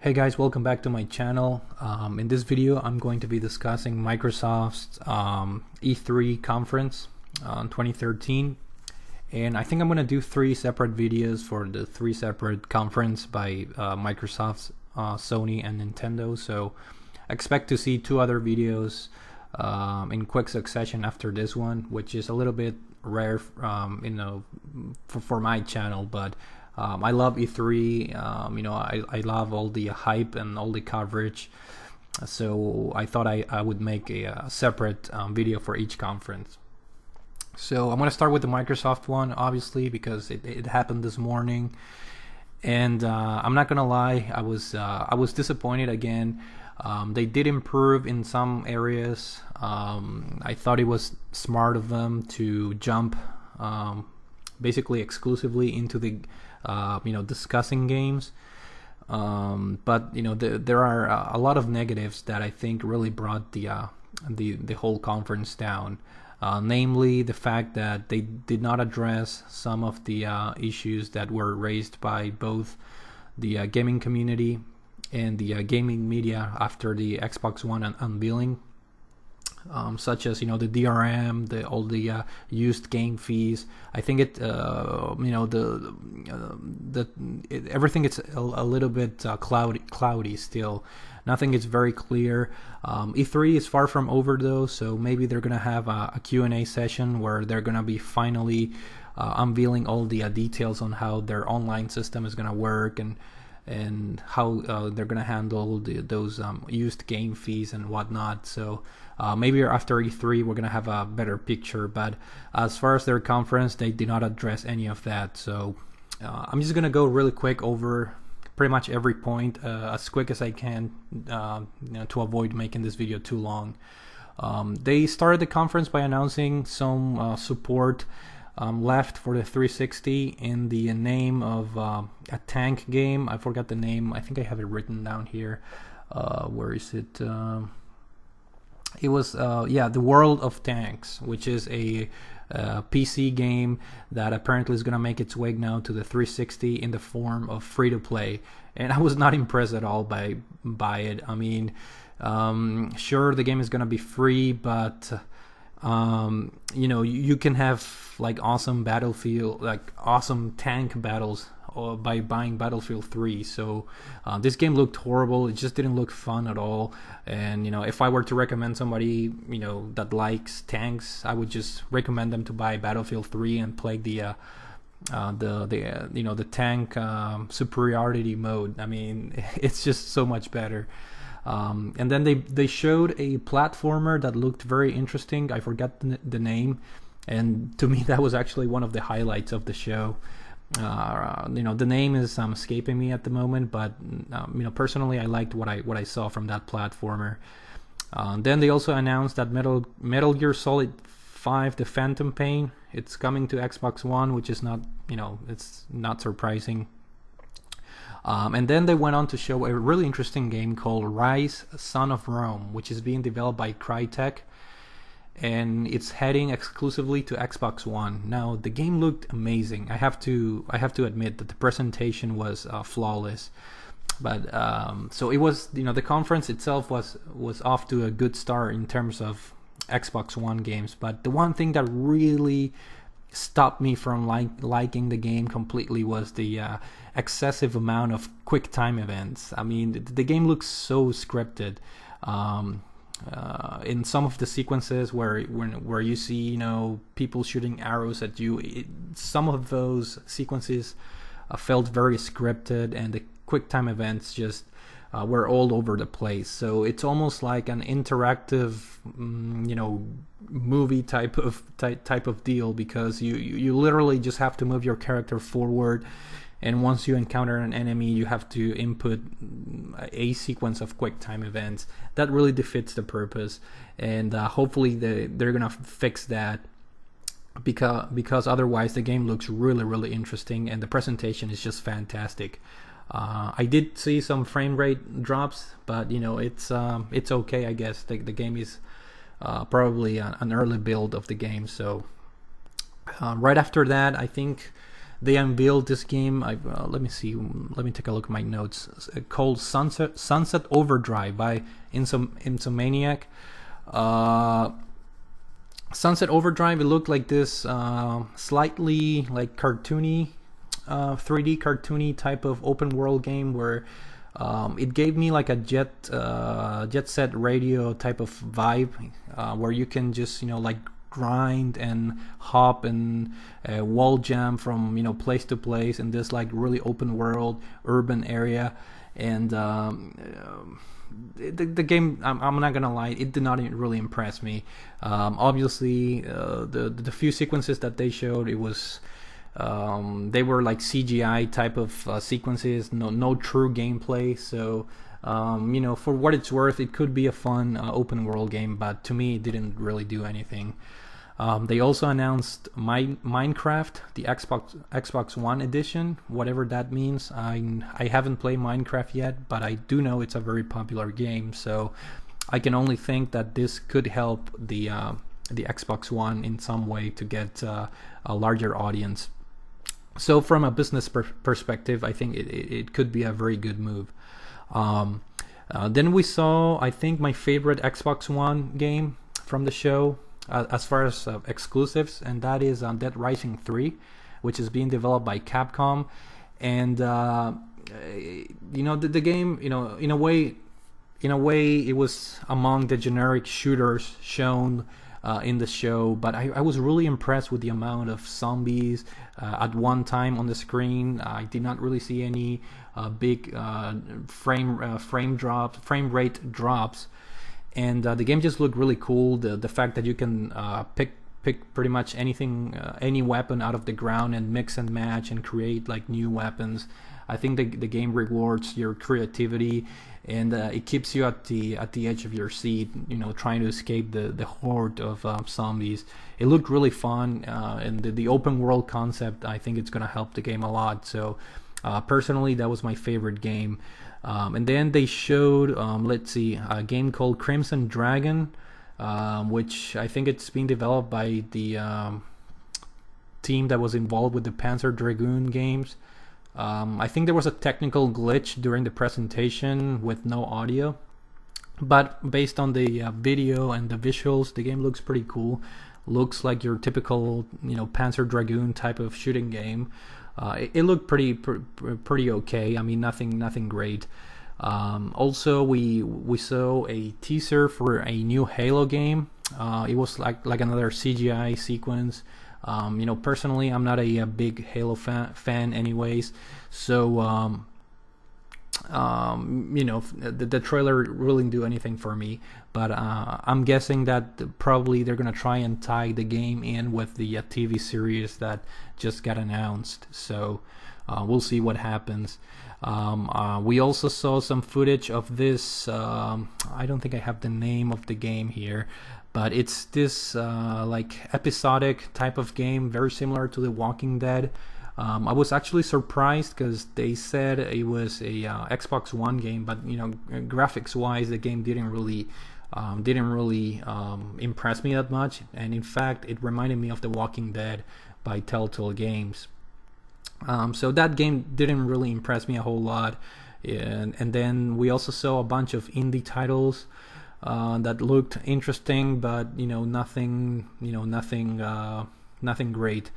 Hey guys, welcome back to my channel. In this video, I'm going to be discussing Microsoft's E3 conference in 2013. And I think I'm going to do three separate videos for the three separate conference by Microsoft, Sony, and Nintendo. So expect to see two other videos in quick succession after this one, which is a little bit rare, for my channel, but I love E3. I love all the hype and all the coverage. So I thought I would make a separate video for each conference. So I'm going to start with the Microsoft one, obviously, because it happened this morning. And I'm not gonna lie, I was disappointed again. They did improve in some areas. I thought it was smart of them to jump basically exclusively into the discussing games. But there are a lot of negatives that I think really brought the whole conference down. Namely, the fact that they did not address some of the issues that were raised by both the gaming community and the gaming media after the Xbox One unveiling, such as the DRM, all the used game fees. I think everything is a little bit cloudy still. Nothing is very clear. E3 is far from over though, so maybe they're gonna have a Q&A session where they're gonna be finally unveiling all the details on how their online system is gonna work and how they're gonna handle those used game fees and whatnot. So maybe after E3 we're gonna have a better picture. But as far as their conference, they did not address any of that. So I'm just gonna go really quick over pretty much every point as quick as I can, to avoid making this video too long. They started the conference by announcing some support left for the 360 in the name of a tank game. I forgot the name. I think I have it written down here. Where is it? It was The World of Tanks, which is a PC game that apparently is going to make its way now to the 360 in the form of free-to-play, and I was not impressed at all by it. I mean, sure, the game is going to be free, but you can have like awesome battlefield, like awesome tank battles by buying Battlefield 3. So this game looked horrible. It just didn't look fun at all. And if I were to recommend somebody that likes tanks, I would just recommend them to buy Battlefield 3 and play the tank superiority mode. I mean, it's just so much better. And then they showed a platformer that looked very interesting. I forgot the name, and to me that was actually one of the highlights of the show. The name is escaping me at the moment, but personally I liked what I saw from that platformer. Then they also announced that Metal Gear Solid 5: The Phantom Pain, it's coming to Xbox One, which is not it's not surprising. And then they went on to show a really interesting game called Rise: Son of Rome, which is being developed by Crytek, and it's heading exclusively to Xbox One. Now the game looked amazing. I have to admit that the presentation was flawless. But so it was, the conference itself was off to a good start in terms of Xbox One games. But the one thing that really stopped me from liking the game completely was the excessive amount of quick time events. I mean, the game looks so scripted. In some of the sequences where you see people shooting arrows at you, some of those sequences felt very scripted, and the quick time events just were all over the place. So it's almost like an interactive movie type of deal, because you literally just have to move your character forward, and once you encounter an enemy, you have to input a sequence of quick time events. That really defeats the purpose, and hopefully they're gonna fix that, because otherwise the game looks really interesting, and the presentation is just fantastic. I did see some frame rate drops, but it's okay, I guess. The game is probably an early build of the game. So right after that, I think they unveiled this game. Let me see. Let me take a look at my notes. It's called Sunset Overdrive by Insomniac. Sunset Overdrive. It looked like this slightly like cartoony, 3D cartoony type of open world game where it gave me like a jet set radio type of vibe, where you can just like grind and hop and wall jam from place to place in this like really open world urban area. And the game, I'm not gonna lie, it did not really impress me. Obviously, the few sequences that they showed, it was they were like CGI type of sequences, no true gameplay. So for what it's worth, it could be a fun open world game, but to me it didn't really do anything. They also announced Minecraft, the Xbox One edition, whatever that means. I haven't played Minecraft yet, but I do know it's a very popular game, so I can only think that this could help the Xbox One in some way to get a larger audience. So from a business perspective, I think it could be a very good move. Then we saw, I think, my favorite Xbox One game from the show, as far as exclusives, and that is Dead Rising 3, which is being developed by Capcom. And the game, in a way it was among the generic shooters shown in the show, but I was really impressed with the amount of zombies at one time on the screen. I did not really see any big frame rate drops. And the game just looked really cool. The fact that you can pick pretty much anything, any weapon out of the ground and mix and match and create like new weapons. I think the game rewards your creativity, and it keeps you at the edge of your seat, trying to escape the horde of zombies. It looked really fun, and the open world concept, I think it's gonna help the game a lot. So personally, that was my favorite game. And then they showed, let's see, a game called Crimson Dragon, which I think it's being developed by the team that was involved with the Panzer Dragoon games. I think there was a technical glitch during the presentation with no audio, but based on the video and the visuals, the game looks pretty cool. Looks like your typical, Panzer Dragoon type of shooting game. It looked pretty okay. I mean, nothing great. Also, we saw a teaser for a new Halo game. It was like another CGI sequence. Personally, I'm not a big Halo fan anyways. So the trailer really didn't do anything for me. But I'm guessing that probably they're gonna try and tie the game in with the TV series that just got announced. So we'll see what happens. We also saw some footage of this. I don't think I have the name of the game here, but it's this like episodic type of game, very similar to The Walking Dead. I was actually surprised because they said it was a Xbox One game, but graphics-wise, the game didn't really impress me that much. And in fact, it reminded me of The Walking Dead by Telltale Games. So that game didn't really impress me a whole lot. And then we also saw a bunch of indie titles that looked interesting, but nothing great.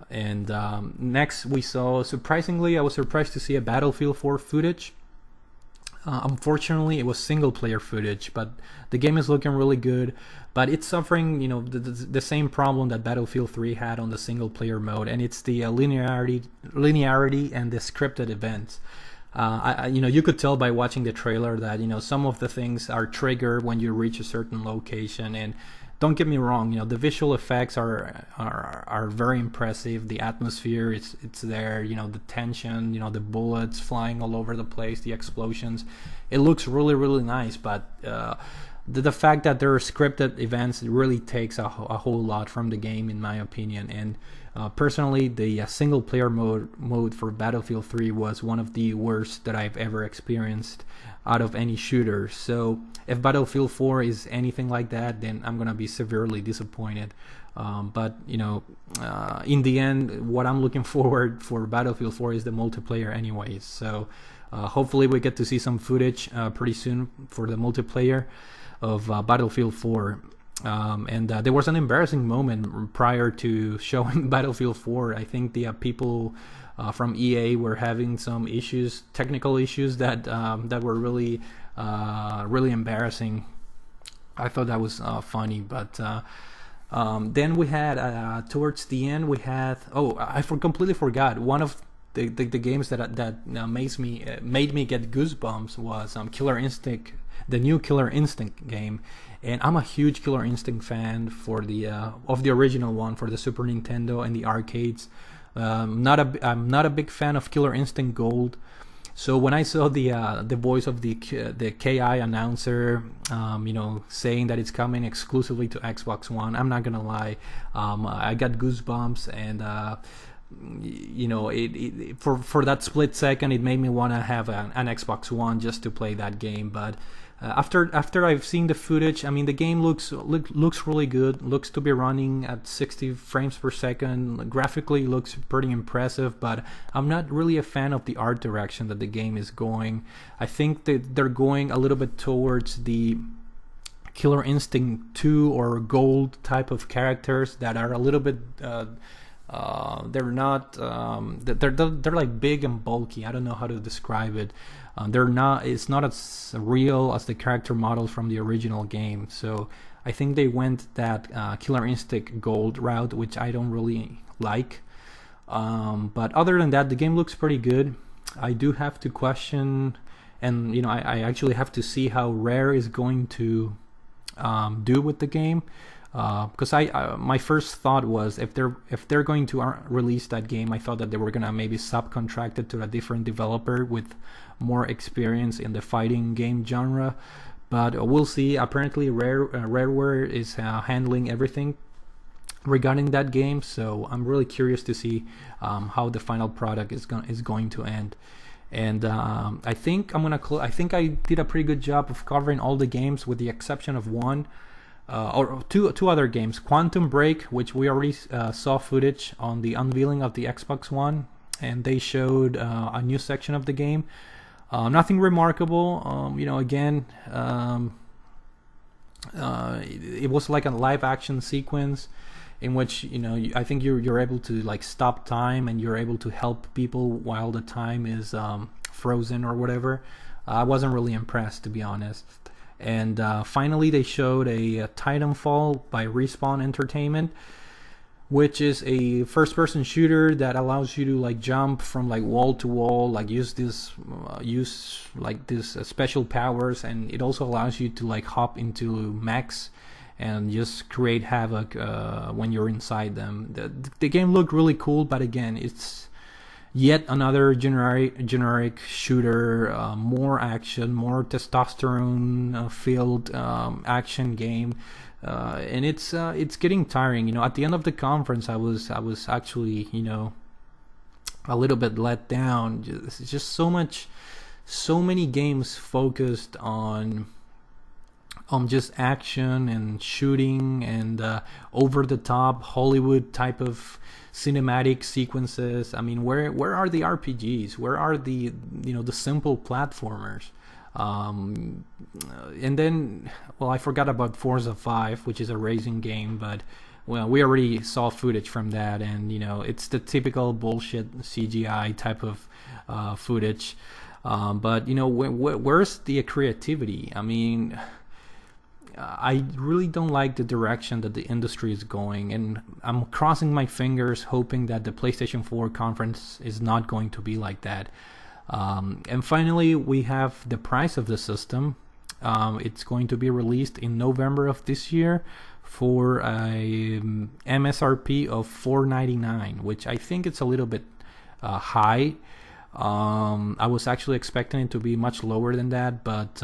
And next we saw, surprisingly, I was surprised to see a Battlefield 4 footage. Unfortunately, it was single player footage, but the game is looking really good. But it's suffering, the same problem that Battlefield 3 had on the single player mode, and it's the linearity and the scripted events. You could tell by watching the trailer that some of the things are triggered when you reach a certain location. And don't get me wrong, the visual effects are very impressive. The atmosphere, it's there. The tension, the bullets flying all over the place, the explosions. It looks really, really nice. But the fact that there are scripted events really takes a whole lot from the game, in my opinion. And personally, the single player mode for Battlefield 3 was one of the worst that I've ever experienced out of any shooter. So if Battlefield 4 is anything like that, then I'm gonna be severely disappointed. But you know, in the end, what I'm looking forward for Battlefield 4 is the multiplayer anyways. So hopefully we get to see some footage pretty soon for the multiplayer of Battlefield 4. And there was an embarrassing moment prior to showing Battlefield 4. I think the people from EA were having some issues, technical issues that were really embarrassing. I thought that was funny, but then we had towards the end we had I completely forgot one of the games that made me get goosebumps was Killer Instinct, the new Killer Instinct game. And I'm a huge Killer Instinct fan for the of the original one for the Super Nintendo and the arcades. I'm not a big fan of Killer Instinct Gold. So when I saw the voice of the KI announcer, you know, saying that it's coming exclusively to Xbox One, I'm not gonna lie, I got goosebumps, and you know, for that split second, it made me want to have an Xbox One just to play that game. But after I've seen the footage, I mean, the game looks really good. Looks to be running at 60 frames per second. Graphically looks pretty impressive, but I'm not really a fan of the art direction that the game is going. I think that they're going a little bit towards the Killer Instinct 2 or Gold type of characters that are a little bit they're not they're like big and bulky. I don't know how to describe it. It's not as real as the character models from the original game. So I think they went that Killer Instinct Gold route, which I don't really like. But other than that, the game looks pretty good. I do have to question, and you know, I actually have to see how Rare is going to do with the game. Because my first thought was if they're going to release that game, I thought that they were gonna maybe subcontract it to a different developer with more experience in the fighting game genre. But we'll see. Apparently, Rareware is handling everything regarding that game, so I'm really curious to see how the final product is going to end. And I think I think I did a pretty good job of covering all the games with the exception of one. Or two other games, Quantum Break, which we already saw footage on the unveiling of the Xbox One, and they showed a new section of the game. Nothing remarkable, you know. Again, it was like a live action sequence in which, you know, I think you're able to like stop time and you're able to help people while the time is frozen or whatever. I wasn't really impressed, to be honest. And finally, they showed a Titanfall by Respawn Entertainment, which is a first-person shooter that allows you to like jump from like wall to wall, like use these special powers, and it also allows you to like hop into mechs and just create havoc when you're inside them. The game looked really cool, but again, it's yet another generic shooter, more action, more testosterone filled action game, and it's getting tiring. You know, at the end of the conference, I was actually, you know, a little bit let down. It's just so many games focused on just action and shooting and over the top Hollywood type of cinematic sequences. I mean, where are the RPGs? Where are the, you know, the simple platformers? And then, well, I forgot about Forza 5, which is a racing game, but well, we already saw footage from that, and you know, it's the typical bullshit CGI type of footage. But you know, where's the creativity? I mean, I really don't like the direction that the industry is going, and I'm crossing my fingers hoping that the PlayStation 4 conference is not going to be like that. And finally, we have the price of the system. It's going to be released in November of this year for a MSRP of $499, which I think it's a little bit high. I was actually expecting it to be much lower than that, but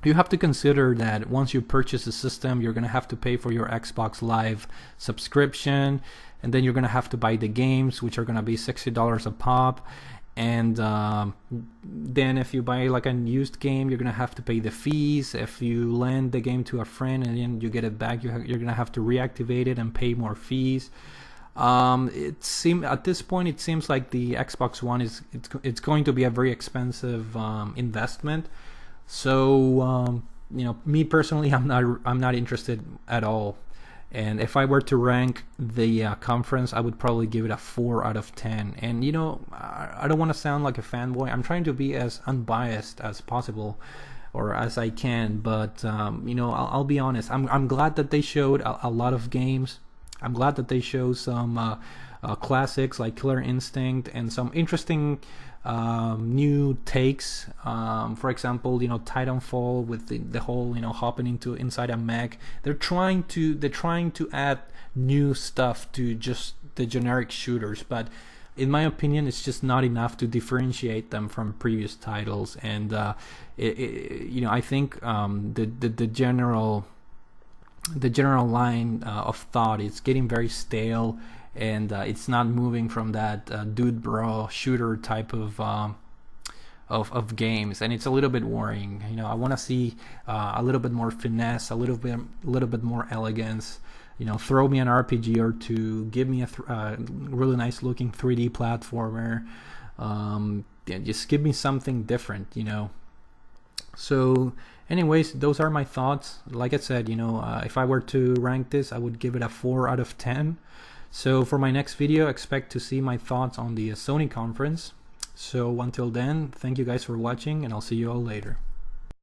you have to consider that once you purchase the system, you're going to have to pay for your Xbox Live subscription, and then you're going to have to buy the games, which are going to be $60 a pop. and then if you buy like a used game, you're gonna have to pay the fees. If you lend the game to a friend and then you get it back, you're gonna have to reactivate it and pay more fees. At this point it seems like the Xbox One it's going to be a very expensive investment. So you know, me personally, I'm not interested at all. And if I were to rank the conference, I would probably give it a 4 out of 10. And you know, I don't want to sound like a fanboy. I'm trying to be as unbiased as possible, or as I can. But you know, I'll be honest. I'm glad that they showed a lot of games. I'm glad that they showed some classics like Killer Instinct and some interesting new takes. For example, you know, Titanfall with the whole, you know, hopping inside a mech. They're trying to add new stuff to just the generic shooters, but in my opinion, it's just not enough to differentiate them from previous titles. And you know, I think the general line of thought is getting very stale, and it's not moving from that dude bro shooter type of games, and it's a little bit worrying. You know, I want to see a little bit more finesse, a little bit more elegance. You know, throw me an RPG or two, give me a really nice looking 3D platformer. Yeah, just give me something different, you know. So anyways, those are my thoughts. Like I said, you know, if I were to rank this, I would give it a 4 out of 10. So for my next video, expect to see my thoughts on the Sony conference. So until then, thank you guys for watching, and I'll see you all later.